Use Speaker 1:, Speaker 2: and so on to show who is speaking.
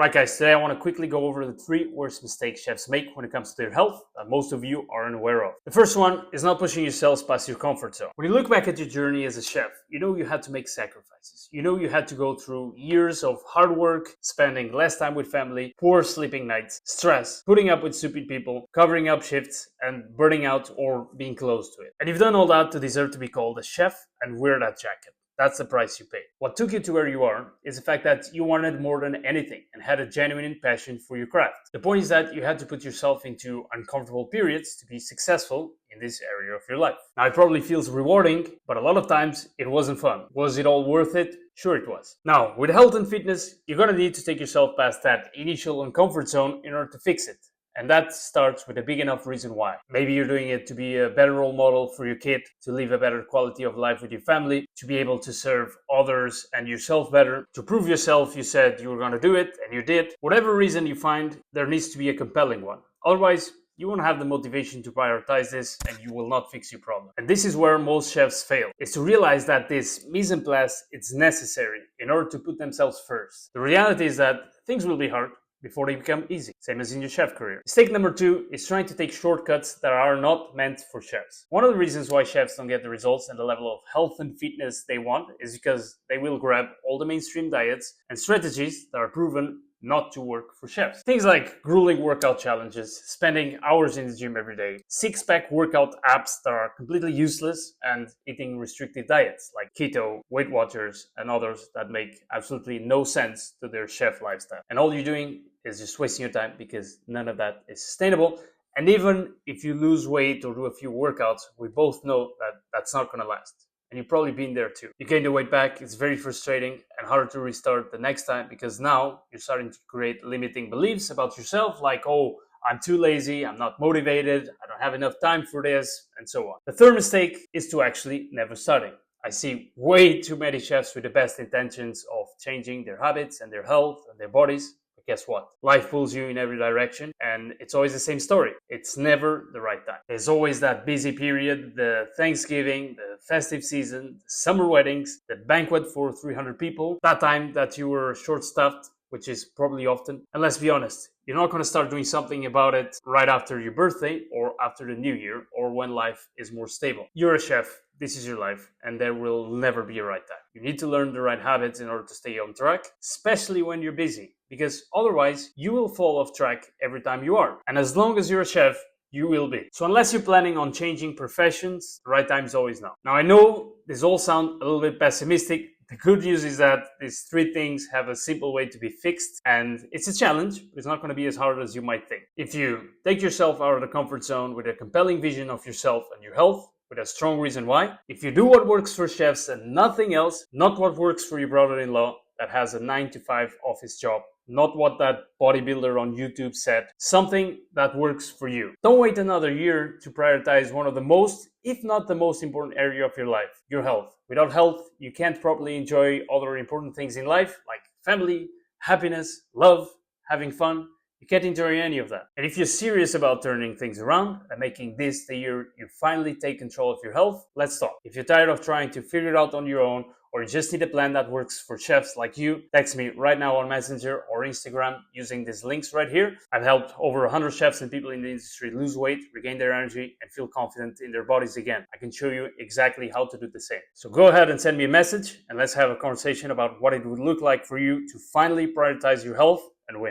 Speaker 1: Right, guys, today I want to quickly go over the 3 worst mistakes chefs make when it comes to their health that most of you aren't aware of. The first one is not pushing yourselves past your comfort zone. When you look back at your journey as a chef, you know you had to make sacrifices. You know you had to go through years of hard work, spending less time with family, poor sleeping nights, stress, putting up with stupid people, covering up shifts, and burning out or being close to it. And you've done all that to deserve to be called a chef and wear that jacket. That's the price you pay. What took you to where you are is the fact that you wanted more than anything and had a genuine passion for your craft. The point is that you had to put yourself into uncomfortable periods to be successful in this area of your life. Now, it probably feels rewarding, but a lot of times it wasn't fun. Was it all worth it? Sure it was. Now, with health and fitness, you're gonna need to take yourself past that initial uncomfort zone in order to fix it. And that starts with a big enough reason why. Maybe you're doing it to be a better role model for your kid, to live a better quality of life with your family, to be able to serve others and yourself better, to prove yourself you said you were going to do it and you did. Whatever reason you find, there needs to be a compelling one. Otherwise, you won't have the motivation to prioritize this and you will not fix your problem. And this is where most chefs fail, is to realize that this mise en place is necessary in order to put themselves first. The reality is that things will be hard before they become easy, same as in your chef career. Mistake number 2 is trying to take shortcuts that are not meant for chefs. One of the reasons why chefs don't get the results and the level of health and fitness they want is because they will grab all the mainstream diets and strategies that are proven not to work for chefs. Things like grueling workout challenges, spending hours in the gym every day, six-pack workout apps that are completely useless, and eating restricted diets like keto, Weight Watchers, and others that make absolutely no sense to their chef lifestyle. And all you're doing is just wasting your time because none of that is sustainable. And even if you lose weight or do a few workouts, we both know that that's not going to last. And you've probably been there too. You gain the weight back, it's very frustrating and harder to restart the next time because now you're starting to create limiting beliefs about yourself like, oh, I'm too lazy, I'm not motivated, I don't have enough time for this, and so on. The third mistake is to actually never starting. I see way too many chefs with the best intentions of changing their habits and their health and their bodies. But guess what? Life pulls you in every direction and it's always the same story. It's never the right time. There's always that busy period, the Thanksgiving, the festive season, the summer weddings, the banquet for 300 people, that time that you were short-staffed, which is probably often. And let's be honest, you're not going to start doing something about it right after your birthday or after the new year or when life is more stable. You're a chef. This is your life, and there will never be a right time. You need to learn the right habits in order to stay on track, especially when you're busy, because otherwise you will fall off track every time you are. And as long as you're a chef, you will be. So unless you're planning on changing professions, the right time is always now. Now I know this all sounds a little bit pessimistic. The good news is that these 3 things have a simple way to be fixed, and it's a challenge, but it's not going to be as hard as you might think. If you take yourself out of the comfort zone with a compelling vision of yourself and your health, with a strong reason why. If you do what works for chefs and nothing else, not what works for your brother-in-law that has a 9-to-5 office job, not what that bodybuilder on YouTube said, something that works for you. Don't wait another year to prioritize one of the most, if not the most important area of your life, your health. Without health, you can't properly enjoy other important things in life like family, happiness, love, having fun. You can't enjoy any of that. And if you're serious about turning things around and making this the year you finally take control of your health, let's talk. If you're tired of trying to figure it out on your own, or you just need a plan that works for chefs like you, text me right now on Messenger or Instagram using these links right here. I've helped over 100 chefs and people in the industry lose weight, regain their energy, and feel confident in their bodies again. I can show you exactly how to do the same. So go ahead and send me a message and let's have a conversation about what it would look like for you to finally prioritize your health and win.